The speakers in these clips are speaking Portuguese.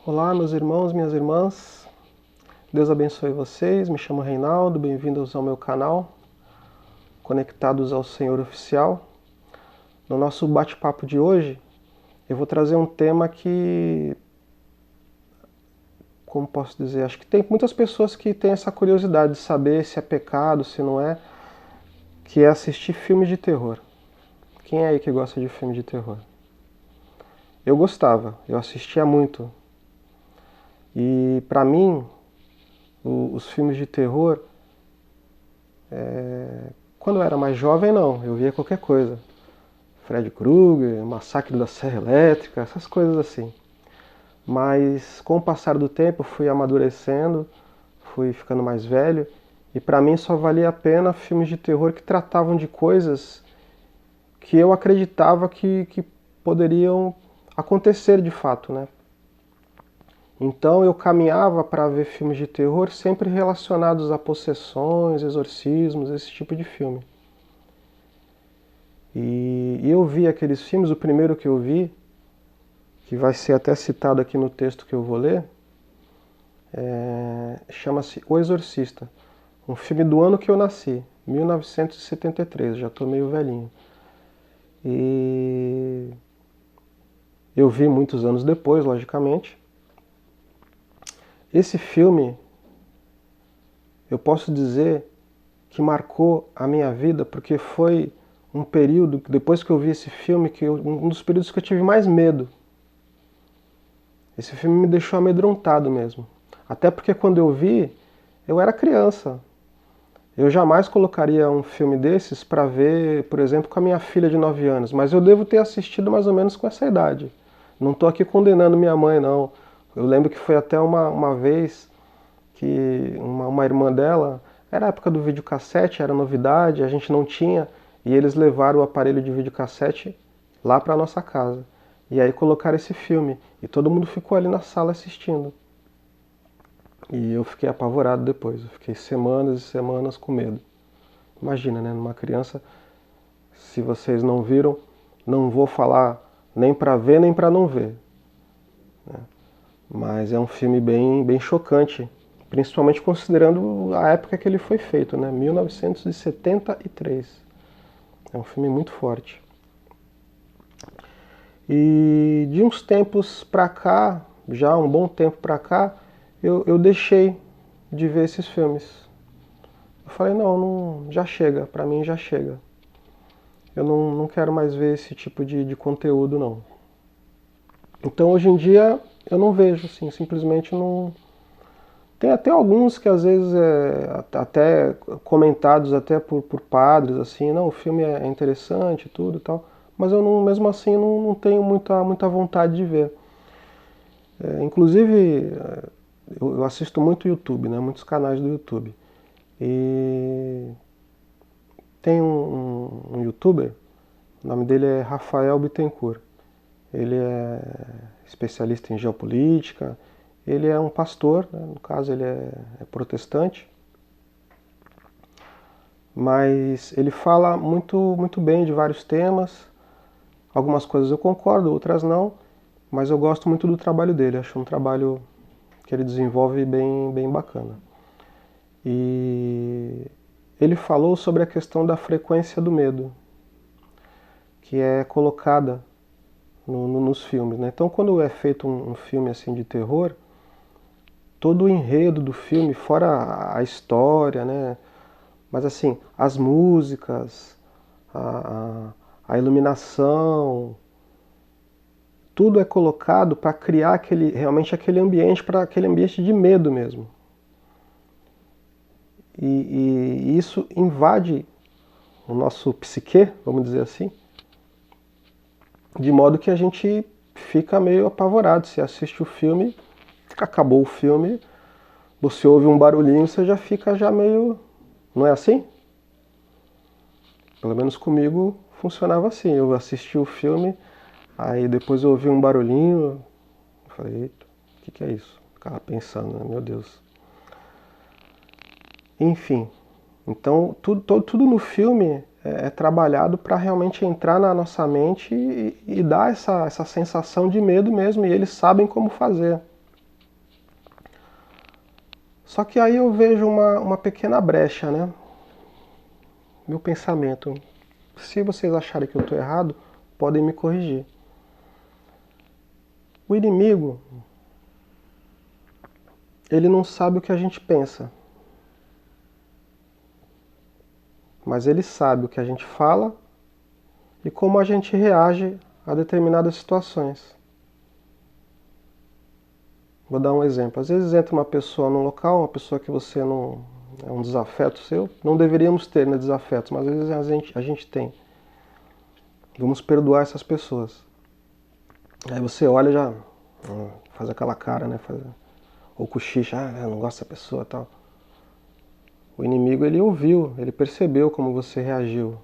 Olá, meus irmãos, minhas irmãs. Deus abençoe vocês. Me chamo Reinaldo. Bem-vindos ao meu canal, Conectados ao Senhor Oficial. No nosso bate-papo de hoje, eu vou trazer um tema que, como posso dizer, acho que tem muitas pessoas que têm essa curiosidade de saber se é pecado, se não é, que é assistir filmes de terror. Quem é aí que gosta de filme de terror? Eu gostava, eu assistia muito. E para mim, os filmes de terror, quando eu era mais jovem não, eu via qualquer coisa. Fred Krueger, Massacre da Serra Elétrica, essas coisas assim. Mas com o passar do tempo eu fui amadurecendo, fui ficando mais velho, e para mim só valia a pena filmes de terror que tratavam de coisas que eu acreditava que poderiam acontecer de fato, né? Então eu caminhava para ver filmes de terror sempre relacionados a possessões, exorcismos, esse tipo de filme. E eu vi aqueles filmes, o primeiro que eu vi, que vai ser até citado aqui no texto que eu vou ler, chama-se O Exorcista, um filme do ano que eu nasci, 1973, já estou meio velhinho. E eu vi muitos anos depois, logicamente. Esse filme, eu posso dizer que marcou a minha vida, porque foi um período, depois que eu vi esse filme, um dos períodos que eu tive mais medo. Esse filme me deixou amedrontado mesmo. Até porque quando eu vi, eu era criança. Eu jamais colocaria um filme desses para ver, por exemplo, com a minha filha de 9 anos, mas eu devo ter assistido mais ou menos com essa idade. Não estou aqui condenando minha mãe, não. Eu lembro que foi até uma vez que uma irmã dela, era a época do videocassete, era novidade, a gente não tinha, e eles levaram o aparelho de videocassete lá para nossa casa. E aí colocaram esse filme, e todo mundo ficou ali na sala assistindo. E eu fiquei apavorado depois, eu fiquei semanas e semanas com medo. Imagina, né, numa criança, se vocês não viram, não vou falar nem para ver nem para não ver, né? Mas é um filme bem chocante, principalmente considerando a época que ele foi feito, né, 1973. É um filme muito forte. E de uns tempos pra cá, já um bom tempo pra cá, eu deixei de ver esses filmes. Eu falei, não, já chega, pra mim já chega. Eu não quero mais ver esse tipo de conteúdo, não. Então hoje em dia eu não vejo, assim, simplesmente não... Tem até alguns que às vezes até comentados até por padres, assim, não, o filme é interessante e tudo e tal, mas eu não, mesmo assim não tenho muita vontade de ver. Inclusive, eu assisto muito YouTube, né, muitos canais do YouTube. E tem um youtuber, o nome dele é Rafael Bittencourt. Ele é especialista em geopolítica, ele é um pastor, né? No caso ele é protestante, mas ele fala muito bem de vários temas. Algumas coisas eu concordo, outras não, mas eu gosto muito do trabalho dele, acho um trabalho que ele desenvolve bem bacana. E ele falou sobre a questão da frequência do medo, que é colocada nos filmes, né? Então quando é feito um filme assim de terror, todo o enredo do filme, fora a história, né? Mas assim, as músicas, a iluminação, tudo é colocado para criar realmente aquele ambiente, para aquele ambiente de medo mesmo. E isso invade o nosso psiquê, vamos dizer assim, de modo que a gente fica meio apavorado. Se assiste o filme, acabou o filme, você ouve um barulhinho, você já fica meio... Não é assim? Pelo menos comigo funcionava assim. Eu assisti o filme, aí depois eu ouvi um barulhinho, eu falei, eita, o que é isso? Ficava pensando, né? Meu Deus. Enfim, então tudo no filme é trabalhado para realmente entrar na nossa mente e dar essa sensação de medo mesmo, e eles sabem como fazer. Só que aí eu vejo uma pequena brecha, né? Meu pensamento. Se vocês acharem que eu estou errado, podem me corrigir. O inimigo, ele não sabe o que a gente pensa. Mas ele sabe o que a gente fala e como a gente reage a determinadas situações. Vou dar um exemplo. Às vezes entra uma pessoa num local, uma pessoa que você não... é um desafeto seu. Não deveríamos ter, né, desafetos, mas às vezes a gente tem. Vamos perdoar essas pessoas. Aí você olha e já faz aquela cara, né? Ou cochicha, eu não gosto dessa pessoa e tal. O inimigo, ele ouviu, ele percebeu como você reagiu.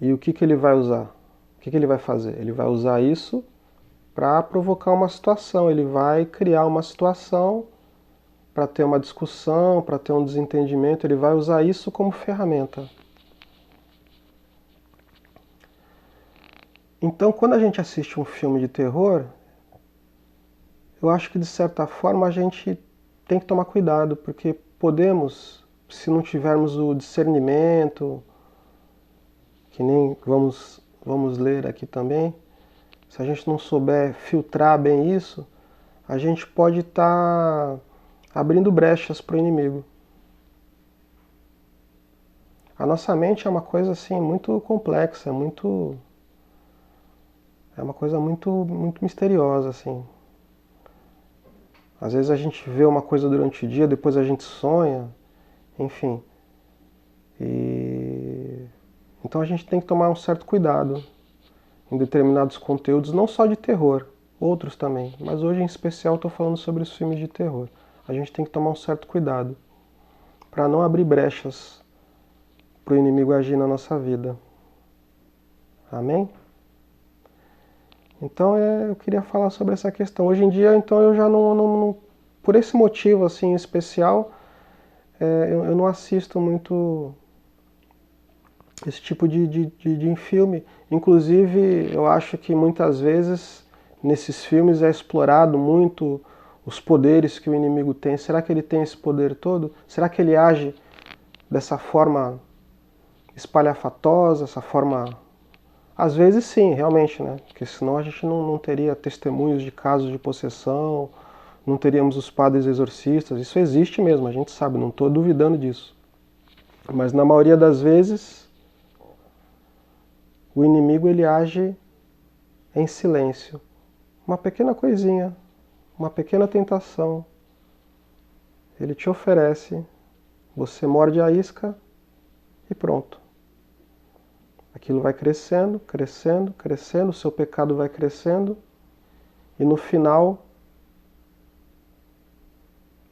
E o que ele vai usar? O que ele vai fazer? Ele vai usar isso para provocar uma situação. Ele vai criar uma situação para ter uma discussão, para ter um desentendimento. Ele vai usar isso como ferramenta. Então, quando a gente assiste um filme de terror, eu acho que de certa forma a gente tem que tomar cuidado, porque podemos, se não tivermos o discernimento, que nem vamos ler aqui também, se a gente não souber filtrar bem isso, a gente pode estar abrindo brechas para o inimigo. A nossa mente é uma coisa assim muito complexa, é uma coisa muito misteriosa assim. Às vezes a gente vê uma coisa durante o dia, depois a gente sonha, enfim. Então a gente tem que tomar um certo cuidado em determinados conteúdos, não só de terror, outros também. Mas hoje em especial estou falando sobre os filmes de terror. A gente tem que tomar um certo cuidado para não abrir brechas para o inimigo agir na nossa vida. Amém? Então eu queria falar sobre essa questão. Hoje em dia, então, eu já não por esse motivo assim especial, eu não assisto muito esse tipo de filme. Inclusive, eu acho que muitas vezes nesses filmes é explorado muito os poderes que o inimigo tem. Será que ele tem esse poder todo? Será que ele age dessa forma espalhafatosa, essa forma... Às vezes sim, realmente, né? Porque senão a gente não teria testemunhos de casos de possessão, não teríamos os padres exorcistas. Isso existe mesmo, a gente sabe, não estou duvidando disso. Mas na maioria das vezes, o inimigo ele age em silêncio. Uma pequena coisinha, uma pequena tentação, ele te oferece, você morde a isca e pronto. Aquilo vai crescendo, crescendo, crescendo, o seu pecado vai crescendo e no final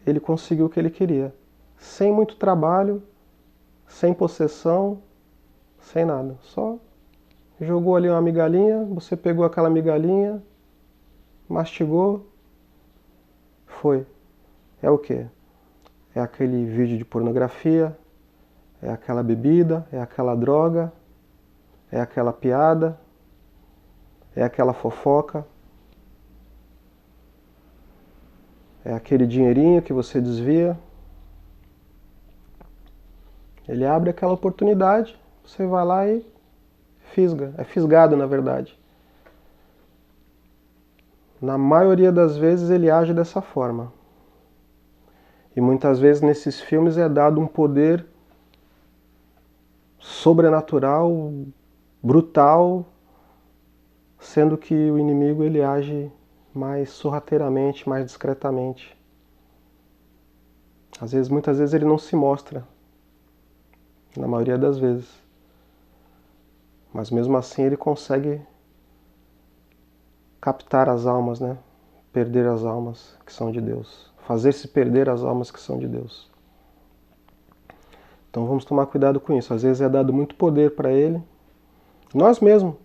ele conseguiu o que ele queria. Sem muito trabalho, sem possessão, sem nada. Só jogou ali uma migalhinha, você pegou aquela migalhinha, mastigou, foi. É o quê? É aquele vídeo de pornografia, é aquela bebida, é aquela droga, é aquela piada, é aquela fofoca, é aquele dinheirinho que você desvia. Ele abre aquela oportunidade, você vai lá e fisga. É fisgado, na verdade. Na maioria das vezes ele age dessa forma. E muitas vezes nesses filmes é dado um poder sobrenatural, brutal, sendo que o inimigo ele age mais sorrateiramente, mais discretamente. Muitas vezes ele não se mostra, na maioria das vezes. Mas mesmo assim ele consegue captar as almas, né? Perder as almas que são de Deus. Fazer-se perder as almas que são de Deus. Então vamos tomar cuidado com isso. Às vezes é dado muito poder para ele. Nós mesmos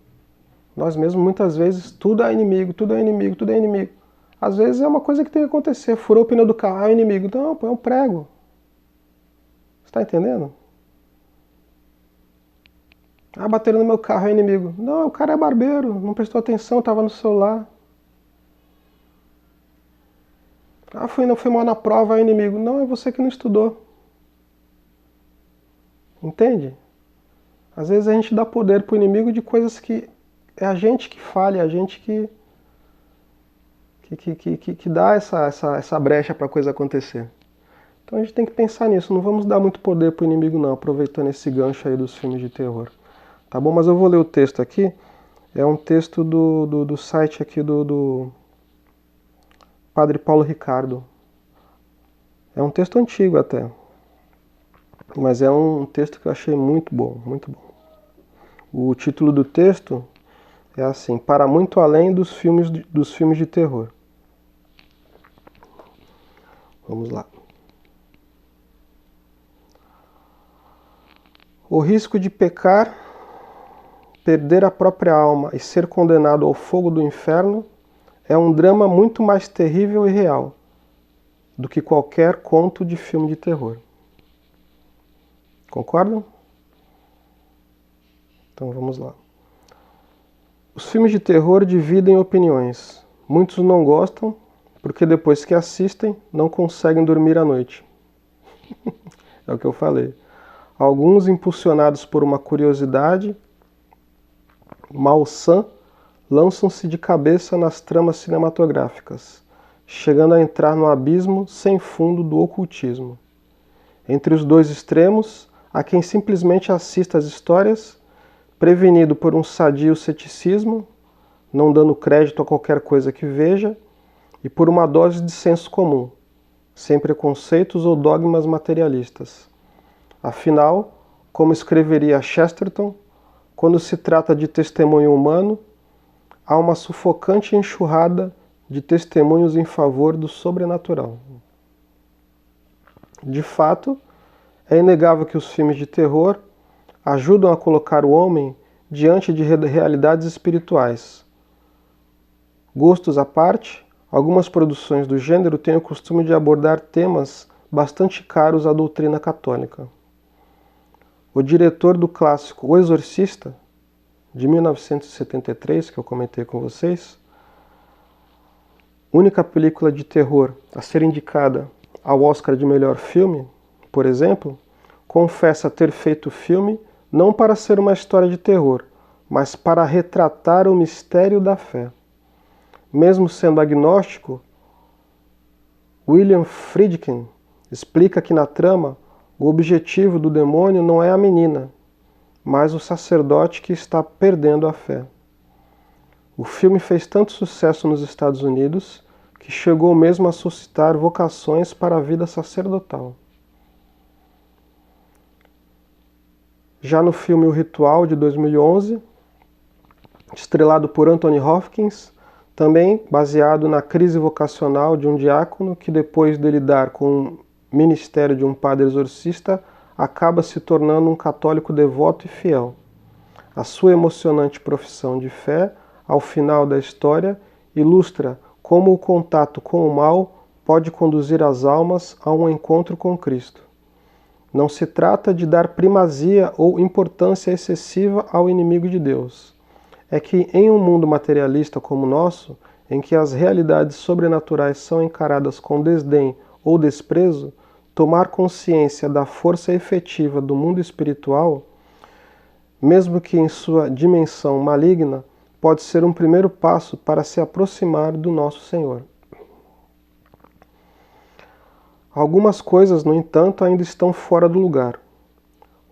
muitas vezes tudo é inimigo, tudo é inimigo, tudo é inimigo. Às vezes é uma coisa que tem que acontecer. Furou o pneu do carro, é inimigo. Não, é um prego. Você está entendendo? Ah, bateram no meu carro, é inimigo. Não, o cara é barbeiro, não prestou atenção, estava no celular. Ah, fui mal na prova, é o inimigo. Não, é você que não estudou. Entende? Às vezes a gente dá poder pro inimigo de coisas que é a gente que falha, é a gente que dá essa brecha para a coisa acontecer. Então a gente tem que pensar nisso, não vamos dar muito poder pro inimigo não, aproveitando esse gancho aí dos filmes de terror. Tá bom? Mas eu vou ler o texto aqui, é um texto do site aqui do Padre Paulo Ricardo. É um texto antigo até, mas é um texto que eu achei muito bom, muito bom. O título do texto é assim: Para muito além dos filmes de terror. Vamos lá. O risco de pecar, perder a própria alma e ser condenado ao fogo do inferno é um drama muito mais terrível e real do que qualquer conto de filme de terror. Concordam? Então vamos lá. Os filmes de terror dividem opiniões. Muitos não gostam porque depois que assistem não conseguem dormir à noite. É o que eu falei. Alguns, impulsionados por uma curiosidade malsã, lançam-se de cabeça nas tramas cinematográficas, chegando a entrar no abismo sem fundo do ocultismo. Entre os dois extremos, há quem simplesmente assista às histórias, prevenido por um sadio ceticismo, não dando crédito a qualquer coisa que veja, e por uma dose de senso comum, sem preconceitos ou dogmas materialistas. Afinal, como escreveria Chesterton, quando se trata de testemunho humano, há uma sufocante enxurrada de testemunhos em favor do sobrenatural. De fato, é inegável que os filmes de terror ajudam a colocar o homem diante de realidades espirituais. Gostos à parte, algumas produções do gênero têm o costume de abordar temas bastante caros à doutrina católica. O diretor do clássico O Exorcista, de 1973, que eu comentei com vocês, única película de terror a ser indicada ao Oscar de melhor filme, por exemplo, confessa ter feito o filme não para ser uma história de terror, mas para retratar o mistério da fé. Mesmo sendo agnóstico, William Friedkin explica que na trama o objetivo do demônio não é a menina, mas o sacerdote que está perdendo a fé. O filme fez tanto sucesso nos Estados Unidos que chegou mesmo a suscitar vocações para a vida sacerdotal. Já no filme O Ritual, de 2011, estrelado por Anthony Hopkins, também baseado na crise vocacional de um diácono que, depois de lidar com o ministério de um padre exorcista, acaba se tornando um católico devoto e fiel. A sua emocionante profissão de fé, ao final da história, ilustra como o contato com o mal pode conduzir as almas a um encontro com Cristo. Não se trata de dar primazia ou importância excessiva ao inimigo de Deus. É que em um mundo materialista como o nosso, em que as realidades sobrenaturais são encaradas com desdém ou desprezo, tomar consciência da força efetiva do mundo espiritual, mesmo que em sua dimensão maligna, pode ser um primeiro passo para se aproximar do nosso Senhor. Algumas coisas, no entanto, ainda estão fora do lugar.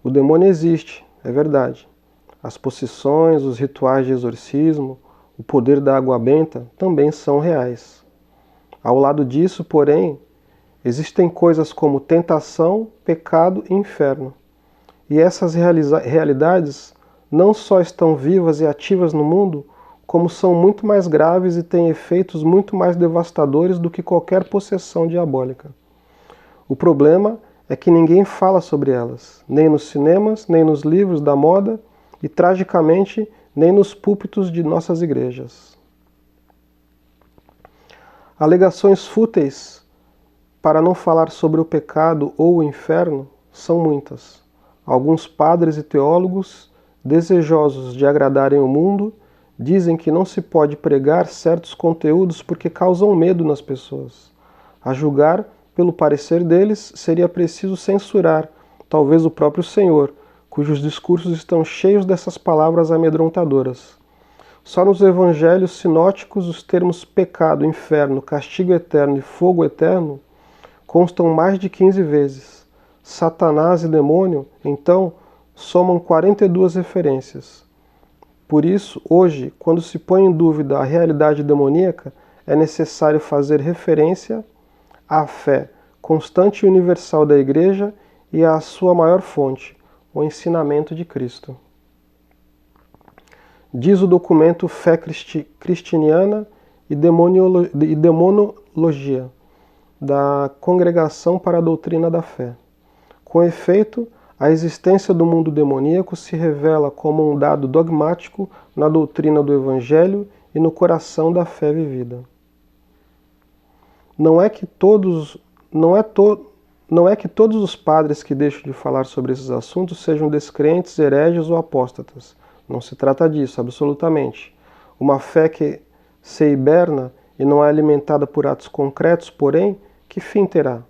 O demônio existe, é verdade. As possessões, os rituais de exorcismo, o poder da água benta também são reais. Ao lado disso, porém, existem coisas como tentação, pecado e inferno. E essas realidades não só estão vivas e ativas no mundo, como são muito mais graves e têm efeitos muito mais devastadores do que qualquer possessão diabólica. O problema é que ninguém fala sobre elas, nem nos cinemas, nem nos livros da moda e, tragicamente, nem nos púlpitos de nossas igrejas. Alegações fúteis para não falar sobre o pecado ou o inferno são muitas. Alguns padres e teólogos, desejosos de agradarem o mundo, dizem que não se pode pregar certos conteúdos porque causam medo nas pessoas. A julgar pelo parecer deles, seria preciso censurar, talvez o próprio Senhor, cujos discursos estão cheios dessas palavras amedrontadoras. Só nos evangelhos sinóticos os termos pecado, inferno, castigo eterno e fogo eterno constam mais de 15 vezes. Satanás e demônio, então, somam 42 referências. Por isso, hoje, quando se põe em dúvida a realidade demoníaca, é necessário fazer referência à fé constante e universal da Igreja e à sua maior fonte, o ensinamento de Cristo. Diz o documento Fé Cristiniana e Demonologia, da Congregação para a Doutrina da Fé. Com efeito, a existência do mundo demoníaco se revela como um dado dogmático na doutrina do Evangelho e no coração da fé vivida. Não é que todos os padres que deixam de falar sobre esses assuntos sejam descrentes, hereges ou apóstatas. Não se trata disso, absolutamente. Uma fé que se hiberna e não é alimentada por atos concretos, porém, que fim terá?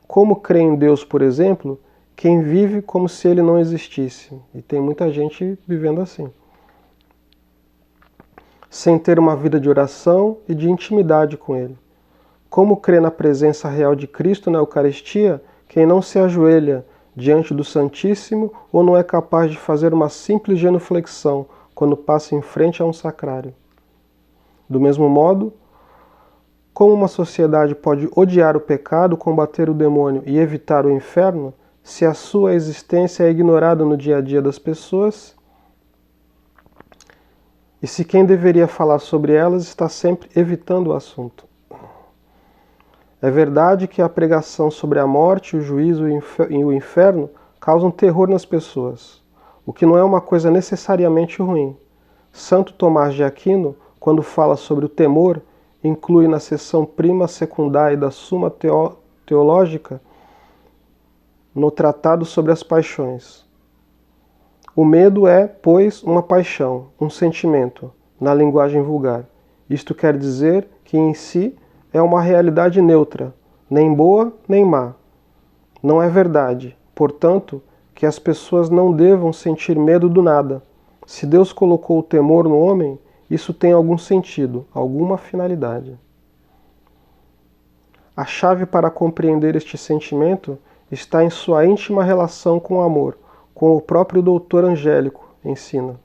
Como crê em Deus, por exemplo, quem vive como se ele não existisse? E tem muita gente vivendo assim. Sem ter uma vida de oração e de intimidade com ele. Como crê na presença real de Cristo na Eucaristia quem não se ajoelha diante do Santíssimo ou não é capaz de fazer uma simples genuflexão quando passa em frente a um sacrário? Do mesmo modo, como uma sociedade pode odiar o pecado, combater o demônio e evitar o inferno, se a sua existência é ignorada no dia a dia das pessoas e se quem deveria falar sobre elas está sempre evitando o assunto? É verdade que a pregação sobre a morte, o juízo e o inferno causam terror nas pessoas, o que não é uma coisa necessariamente ruim. Santo Tomás de Aquino, quando fala sobre o temor, inclui na seção prima secundária da Suma Teológica, no Tratado sobre as Paixões. O medo é, pois, uma paixão, um sentimento, na linguagem vulgar. Isto quer dizer que em si é uma realidade neutra, nem boa nem má. Não é verdade, portanto, que as pessoas não devam sentir medo do nada. Se Deus colocou o temor no homem, isso tem algum sentido, alguma finalidade. A chave para compreender este sentimento está em sua íntima relação com o amor, como o próprio doutor Angélico ensina.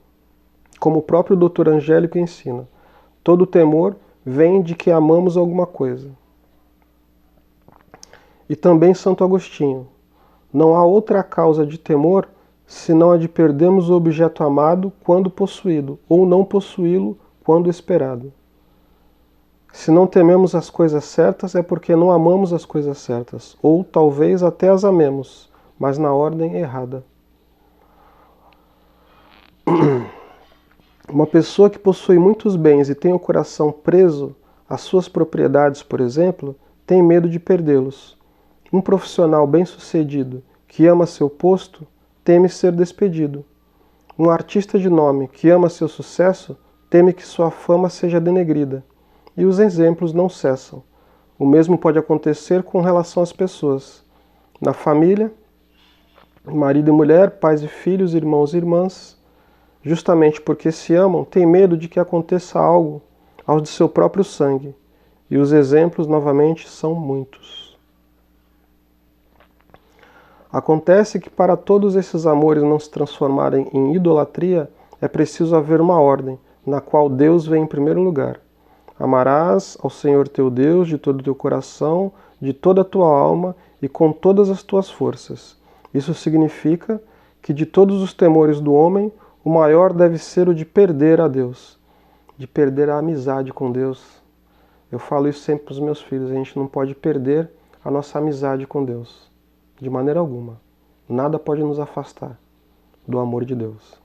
Todo temor vem de que amamos alguma coisa. E também Santo Agostinho. Não há outra causa de temor senão a de perdermos o objeto amado quando possuído, ou não possuí-lo quando esperado. Se não tememos as coisas certas é porque não amamos as coisas certas, ou talvez até as amemos, mas na ordem errada. Uma pessoa que possui muitos bens e tem o coração preso às suas propriedades, por exemplo, tem medo de perdê-los. Um profissional bem-sucedido que ama seu posto teme ser despedido. Um artista de nome que ama seu sucesso teme que sua fama seja denegrida. E os exemplos não cessam. O mesmo pode acontecer com relação às pessoas. Na família, marido e mulher, pais e filhos, irmãos e irmãs, justamente porque se amam, têm medo de que aconteça algo aos de seu próprio sangue. E os exemplos, novamente, são muitos. Acontece que para todos esses amores não se transformarem em idolatria, é preciso haver uma ordem, na qual Deus vem em primeiro lugar. Amarás ao Senhor teu Deus de todo o teu coração, de toda a tua alma e com todas as tuas forças. Isso significa que de todos os temores do homem, o maior deve ser o de perder a Deus, de perder a amizade com Deus. Eu falo isso sempre para os meus filhos, a gente não pode perder a nossa amizade com Deus, de maneira alguma. Nada pode nos afastar do amor de Deus.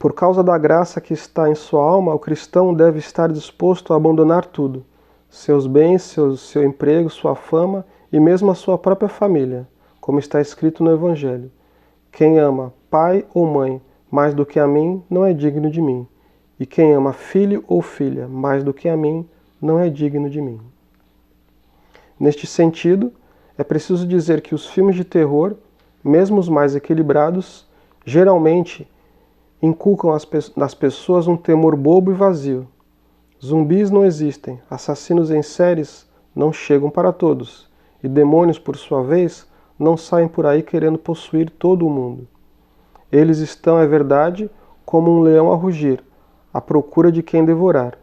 Por causa da graça que está em sua alma, o cristão deve estar disposto a abandonar tudo, seus bens, seu emprego, sua fama e mesmo a sua própria família, como está escrito no Evangelho. Quem ama pai ou mãe mais do que a mim não é digno de mim, e quem ama filho ou filha mais do que a mim não é digno de mim. Neste sentido, é preciso dizer que os filmes de terror, mesmo os mais equilibrados, geralmente inculcam nas pessoas um temor bobo e vazio. Zumbis não existem, assassinos em séries não chegam para todos, e demônios, por sua vez, não saem por aí querendo possuir todo o mundo. Eles estão, é verdade, como um leão a rugir, à procura de quem devorar.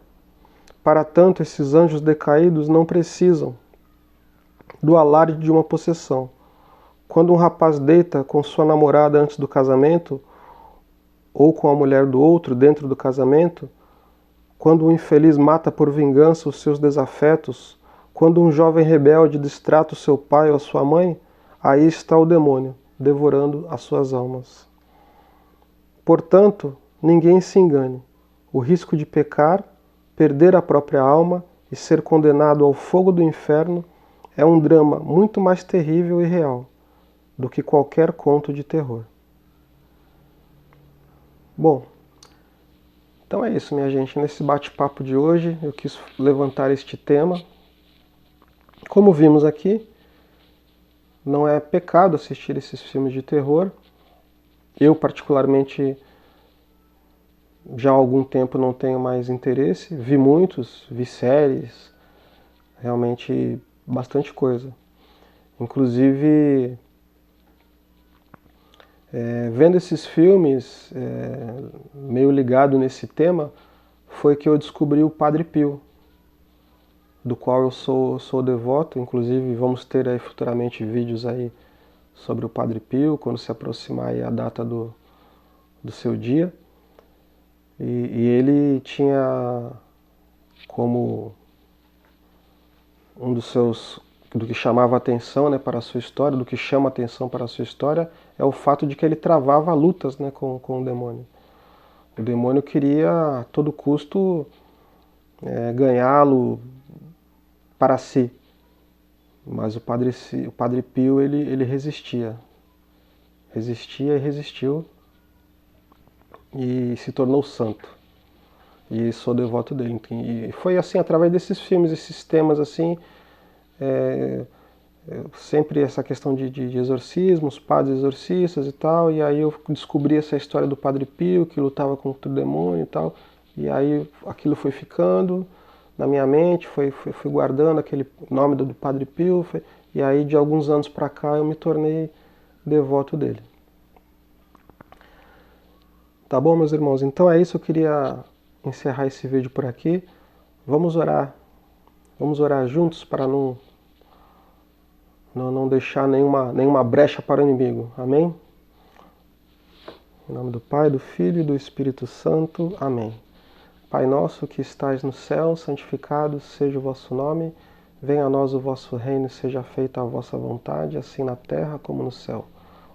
Para tanto, esses anjos decaídos não precisam do alarde de uma possessão. Quando um rapaz deita com sua namorada antes do casamento, ou com a mulher do outro dentro do casamento, quando um infeliz mata por vingança os seus desafetos, quando um jovem rebelde distrata o seu pai ou a sua mãe, aí está o demônio, devorando as suas almas. Portanto, ninguém se engane. O risco de pecar, perder a própria alma e ser condenado ao fogo do inferno é um drama muito mais terrível e real do que qualquer conto de terror. Bom, então é isso, minha gente. Nesse bate-papo de hoje eu quis levantar este tema. Como vimos aqui, não é pecado assistir esses filmes de terror. Eu, particularmente, já há algum tempo não tenho mais interesse. Vi muitos, vi séries, realmente bastante coisa. Inclusive, vendo esses filmes, meio ligado nesse tema, foi que eu descobri o Padre Pio, do qual eu sou devoto. Inclusive vamos ter aí futuramente vídeos aí sobre o Padre Pio, quando se aproximar aí a data do seu dia. E ele tinha como um dos seus, do que chamava atenção, né, para a sua história, do que chama atenção para a sua história, é o fato de que ele travava lutas, né, com o demônio. O demônio queria a todo custo ganhá-lo para si. Mas o Padre Pio ele resistia. Resistia e resistiu e se tornou santo. E sou devoto dele. E foi assim, através desses filmes, esses temas assim, sempre essa questão de exorcismos, padres exorcistas e tal, e aí eu descobri essa história do Padre Pio, que lutava contra o demônio e tal, e aí aquilo foi ficando na minha mente, fui guardando aquele nome do Padre Pio, e aí de alguns anos para cá eu me tornei devoto dele. Tá bom, meus irmãos? Então é isso, eu queria encerrar esse vídeo por aqui. Vamos orar juntos para não deixar nenhuma brecha para o inimigo. Amém? Em nome do Pai, do Filho e do Espírito Santo. Amém. Pai nosso que estais no céu, santificado seja o vosso nome. Venha a nós o vosso reino, seja feita a vossa vontade, assim na terra como no céu.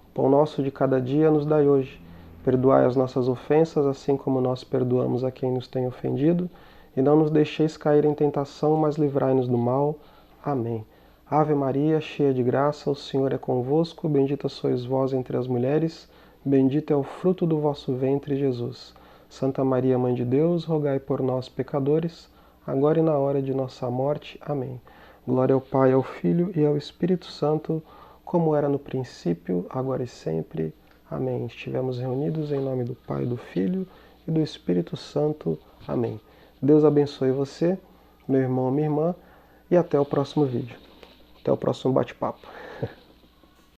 O pão nosso de cada dia nos dai hoje. Perdoai as nossas ofensas, assim como nós perdoamos a quem nos tem ofendido. E não nos deixeis cair em tentação, mas livrai-nos do mal. Amém. Ave Maria, cheia de graça, o Senhor é convosco. Bendita sois vós entre as mulheres. Bendito é o fruto do vosso ventre, Jesus. Santa Maria, Mãe de Deus, rogai por nós, pecadores, agora e na hora de nossa morte. Amém. Glória ao Pai, ao Filho e ao Espírito Santo, como era no princípio, agora e sempre. Amém. Estivemos reunidos em nome do Pai, do Filho e do Espírito Santo. Amém. Deus abençoe você, meu irmão, minha irmã, e até o próximo vídeo. Até o próximo bate-papo.